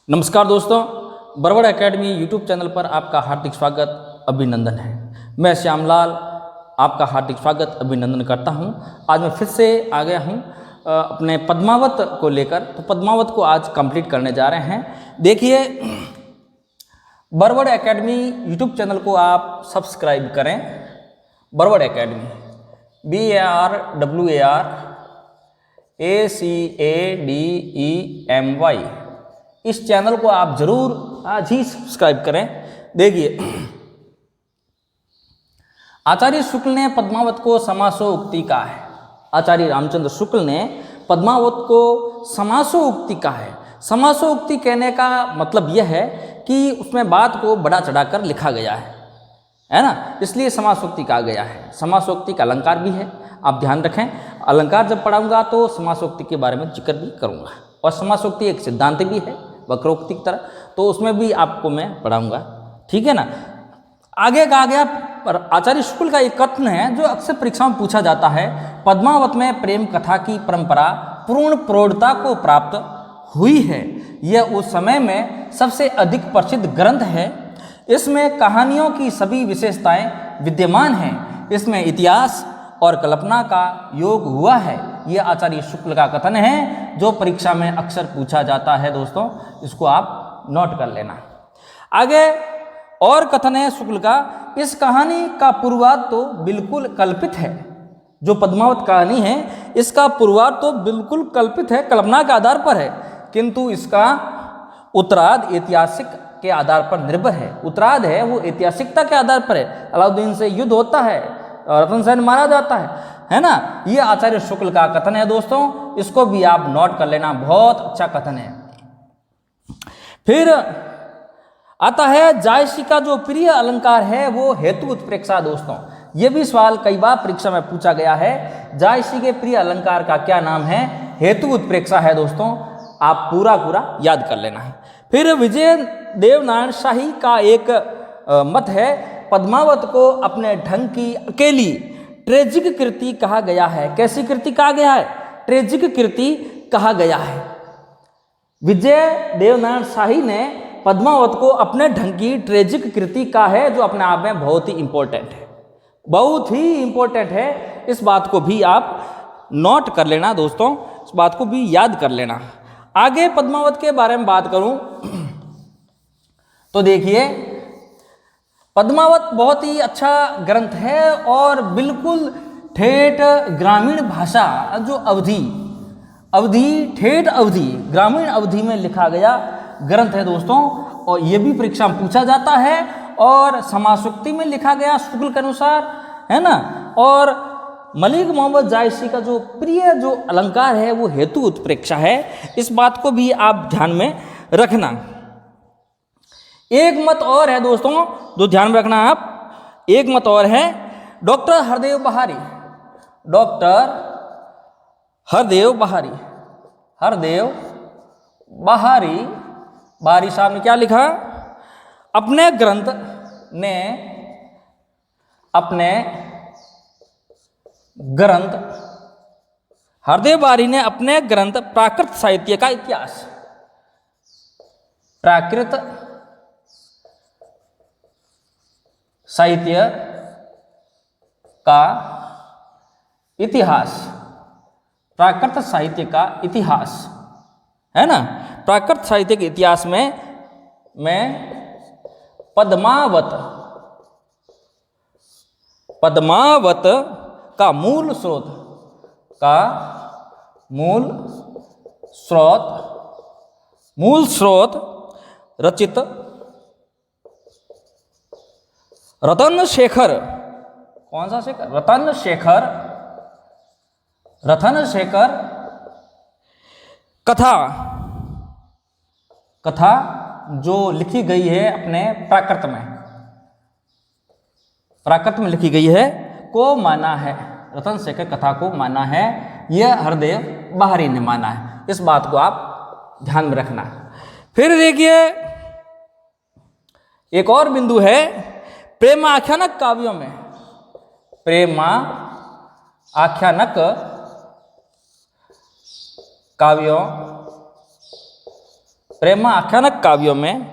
नमस्कार दोस्तों, Barwad academy YouTube channel पर आपका हार्दिक स्वागत अभिनंदन है। मैं श्यामलाल आपका हार्दिक स्वागत अभिनंदन करता हूं। आज मैं फिर से आ गया हूं अपने पद्मावत को लेकर। तो पद्मावत को आज कंप्लीट करने जा रहे हैं। देखिए, बरवड़ एकेडमी यूट्यूब चैनल को आप सब्सक्राइब करें। बरवड़ एकेडमी BARWARACADEMY, इस चैनल को आप जरूर आज ही सब्सक्राइब करें। देखिए, आचार्य शुक्ल ने पद्मावत को समासोक्ति कहा है। आचार्य रामचंद्र शुक्ल ने पद्मावत को समासोक्ति कहा है। समासोक्ति कहने का मतलब यह है कि उसमें बात को बड़ा चढ़ाकर लिखा गया है ना, इसलिए समासोक्ति कहा गया है। समासोक्ति का अलंकार भी है, आप ध्यान रखें। अलंकार जब पढ़ाऊंगा तो समासोक्ति के बारे में जिक्र भी करूंगा, और समासोक्ति एक सिद्धांत भी है वक्रोक्ति की तरह, तो उसमें भी आपको मैं पढ़ाऊंगा, ठीक है ना। आगे कहा गया, पर आचार्य शुक्ल का एक कथन है जो अक्सर परीक्षा में पूछा जाता है। पद्मावत में प्रेम कथा की परंपरा पूर्ण प्रौढ़ता को प्राप्त हुई है। यह उस समय में सबसे अधिक प्रसिद्ध ग्रंथ है। इसमें कहानियों की सभी विशेषताएं विद्यमान हैं। इसमें इतिहास और कल्पना का योग हुआ है। यह आचार्य शुक्ल का कथन है जो परीक्षा में अक्सर पूछा जाता है। दोस्तों, इसको आप नोट कर लेना। आगे और कथन है शुक्ल का, इस कहानी का पूर्वार्ध तो बिल्कुल कल्पित है। जो पद्मावत कहानी है, इसका पूर्वार्ध तो बिल्कुल कल्पित है, कल्पना के आधार पर है, किंतु इसका उत्तरार्ध ऐतिहासिक के आधार पर निर्भर है। उत्तरार्ध है वो ऐतिहासिकता के आधार पर है। अलाउद्दीन से युद्ध होता है और रतन सेन मारा जाता है ना। ये आचार्य शुक्ल का कथन है दोस्तों, इसको भी आप नोट कर लेना, बहुत अच्छा कथन है। फिर आता है जायसी का जो प्रिय अलंकार है वो हेतु उत्प्रेक्षा। दोस्तों, ये भी सवाल कई बार परीक्षा में पूछा गया है। जायसी के प्रिय अलंकार का क्या नाम है? हेतु उत्प्रेक्षा है। दोस्तों, आप पूरा याद कर लेना है। फिर विजय देव नारायण शाही का एक मत है, पद्मावत को अपने ढंग की अकेली ट्रेजिक कृति कहा गया है। कैसी कृति कहा गया है? ट्रेजिक कृति कहा गया है। विजय देवनारायण शाही ने पद्मावत को अपने ढंग की ट्रेजिक कृति कहा है, जो अपने आप में बहुत ही इंपॉर्टेंट है, बहुत ही इंपॉर्टेंट है। इस बात को भी आप नोट कर लेना दोस्तों, इस बात को भी याद कर लेना। आगे पद्मावत के बारे में बात करूं तो देखिए, पद्मावत बहुत ही अच्छा ग्रंथ है और बिल्कुल ठेठ ग्रामीण भाषा, जो ठेठ अवधि ग्रामीण अवधि में लिखा गया ग्रंथ है दोस्तों। और ये भी परीक्षा में पूछा जाता है, और समासोक्ति में लिखा गया शुक्ल के अनुसार, है ना। और मलिक मोहम्मद जायसी का जो प्रिय जो अलंकार है वो हेतु उत्प्रेक्षा है। इस बात को भी आप ध्यान में रखना। एक मत और है दोस्तों जो ध्यान में रखना आप, एक मत और है डॉक्टर हरदेव बहारी। डॉक्टर हरदेव बहारी साहब ने क्या लिखा? अपने ग्रंथ हरदेव बहारी ने अपने ग्रंथ प्राकृत साहित्य का इतिहास, प्राकृत साहित्य का इतिहास, प्राकृत साहित्य का इतिहास, है ना। प्राकृत साहित्य के इतिहास में पद्मावत का मूल स्रोत रचित रतन शेखर, कौन सा शेखर? रतन शेखर कथा जो लिखी गई है अपने प्राकृत में लिखी गई है को माना है। रतन शेखर कथा को माना है, यह हरदेव बहारी ने माना है। इस बात को आप ध्यान में रखना। फिर देखिए, एक और बिंदु है प्रेमाख्यानक काव्यों में, आख्यानक काव्यों प्रेमाख्यानक काव्यों में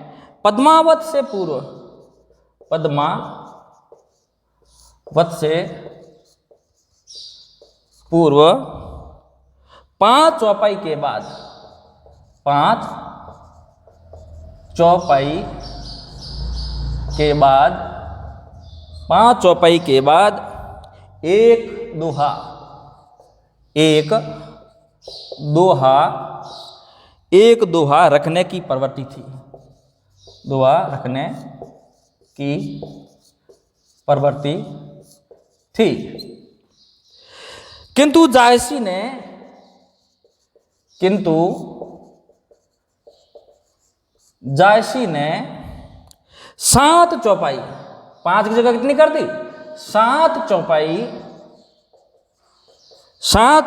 पद्मावत से पूर्व, पद्मावत से पूर्व 5 चौपाई के बाद, 5 चौपाई के बाद, 5 चौपाई के बाद एक दोहा, एक दोहा रखने की प्रवृत्ति थी, दोहा रखने की प्रवृत्ति थी। किंतु जायसी ने 7 चौपाई, 5 की जगह कितनी कर दी? 7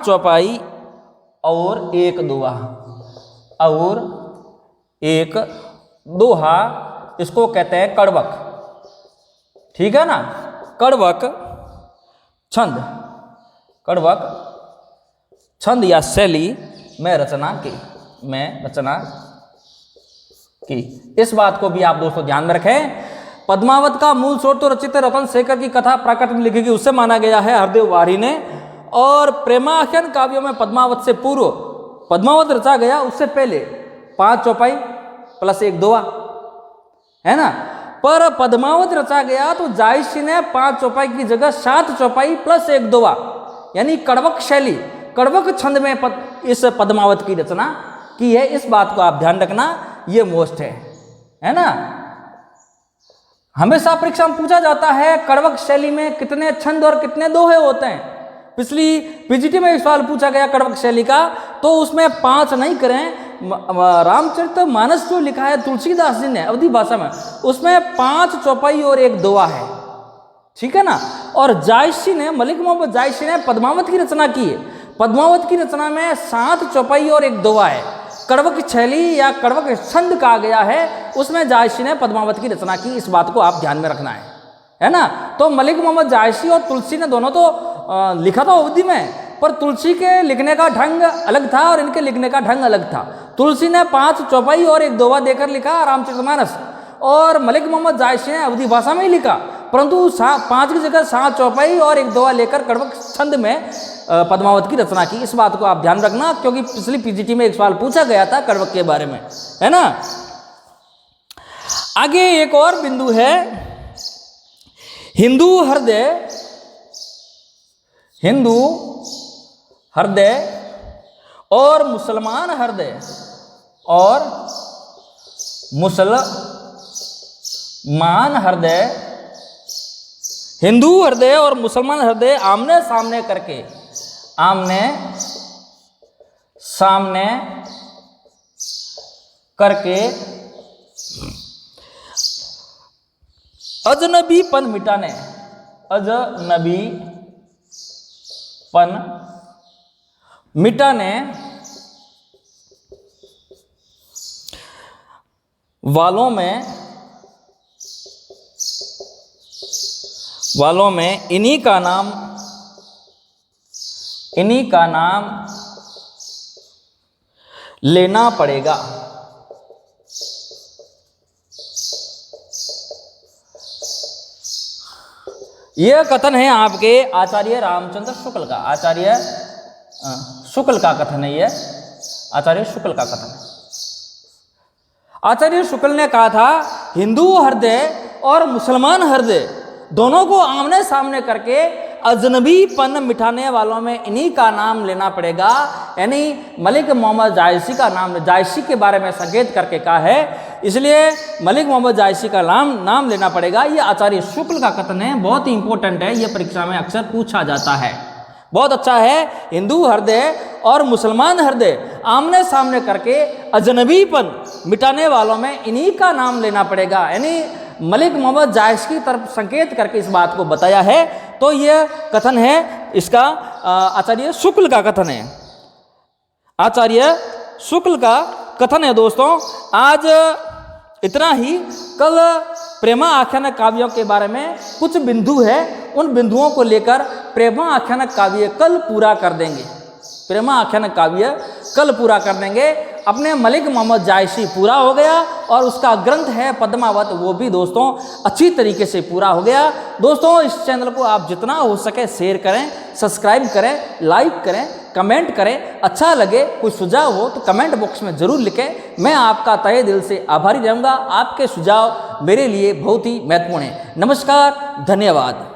चौपाई और एक दोहा, इसको कहते हैं कड़वक, ठीक है ना। कड़वक छंद या शैली में रचना की। इस बात को भी आप दोस्तों ध्यान में रखें। पद्मावत का मूल स्रोत तो रचित रतन शेखर की कथा प्राकृत में लिखी गई, उससे माना गया है हरदेव वारी ने। और प्रेमाख्यान काव्यों में पद्मावत से पूर्व, पद्मावत रचा गया उससे पहले 5 चौपाई प्लस एक दोहा, है ना। पर पद्मावत रचा गया तो जायसी ने 5 चौपाई की जगह 7 चौपाई प्लस एक दोहा, यानी कड़वक शैली, कड़वक छंद में इस पद्मावत की रचना की है। इस बात को आप ध्यान रखना, ये मोस्ट है ना। हमेशा परीक्षा में पूछा जाता है कड़वक शैली में कितने छंद और कितने दोहे होते हैं। पिछली पीजीटी में एक सवाल पूछा गया कड़वक शैली का, तो उसमें 5 नहीं करें, रामचरितमानस जो लिखा है तुलसीदास जी ने अवधी भाषा में, उसमें 5 चौपाई और एक दोहा है, ठीक है ना। और जायसी ने, मलिक मोहम्मद जायसी ने पद्मावत की रचना की है। पद्मावत की रचना में 7 चौपाई और एक दोहा है। कड़वक शैली या कड़वक छंद कहा गया है, उसमें जायसी ने पद्मावत की रचना की। इस बात को आप ध्यान में रखना है ना। तो मलिक मोहम्मद जायसी और तुलसी ने दोनों तो लिखा था अवधी में, पर तुलसी के लिखने का ढंग अलग था और इनके लिखने का ढंग अलग था। तुलसी ने 5 चौपाई और एक दोहा देकर लिखा रामचरितमानस, और मलिक मोहम्मद जायसी ने अवधी भाषा में ही लिखा, परंतु 5 की जगह 7 चौपाई और एक दोहा लेकर कड़वक छंद में पद्मावत की रचना की। इस बात को आप ध्यान रखना, क्योंकि पिछली पीजीटी में एक सवाल पूछा गया था कड़वक के बारे में, है ना। आगे एक और बिंदु है, हिंदू हृदय और मुसलमान हृदय, हिंदू हृदय और मुसलमान हृदय आमने सामने करके अजनबीपन मिटाने वालों में इन्हीं का नाम लेना पड़ेगा। यह कथन है आपके आचार्य रामचंद्र शुक्ल का, आचार्य शुक्ल का कथन है, यह आचार्य शुक्ल का कथन है। आचार्य शुक्ल ने कहा था हिंदू हृदय और मुसलमान हृदय दोनों को आमने सामने करके अजनबीपन मिटाने वालों में इन्हीं का नाम लेना पड़ेगा, यानी मलिक मोहम्मद जायसी का नाम, जायसी के बारे में संकेत करके कहा है, इसलिए मलिक मोहम्मद जायसी का नाम लेना पड़ेगा। ये आचार्य शुक्ल का कथन है, बहुत ही इंपॉर्टेंट है, ये परीक्षा में अक्सर पूछा जाता है। बहुत अच्छा है, हिंदू हृदय और मुसलमान हृदय आमने सामने करके अजनबीपन मिटाने वालों में इन्हीं का नाम लेना पड़ेगा, यानी मलिक मोहम्मद जायसी की तरफ संकेत करके इस बात को बताया है। तो यह कथन है इसका आचार्य शुक्ल का कथन है, आचार्य शुक्ल का कथन है। दोस्तों आज इतना ही। कल प्रेमा आख्यान काव्यों के बारे में कुछ बिंदु है, उन बिंदुओं को लेकर प्रेमा आख्यान काव्य कल पूरा कर देंगे, प्रेमा आख्यान काव्य कल पूरा कर देंगे। अपने मलिक मोहम्मद जायसी पूरा हो गया और उसका ग्रंथ है पद्मावत, वो भी दोस्तों अच्छी तरीके से पूरा हो गया। दोस्तों इस चैनल को आप जितना हो सके शेयर करें, सब्सक्राइब करें, लाइक करें, कमेंट करें। अच्छा लगे, कोई सुझाव हो तो कमेंट बॉक्स में ज़रूर लिखें। मैं आपका तहे दिल से आभारी रहूँगा। आपके सुझाव मेरे लिए बहुत ही महत्वपूर्ण है। नमस्कार, धन्यवाद।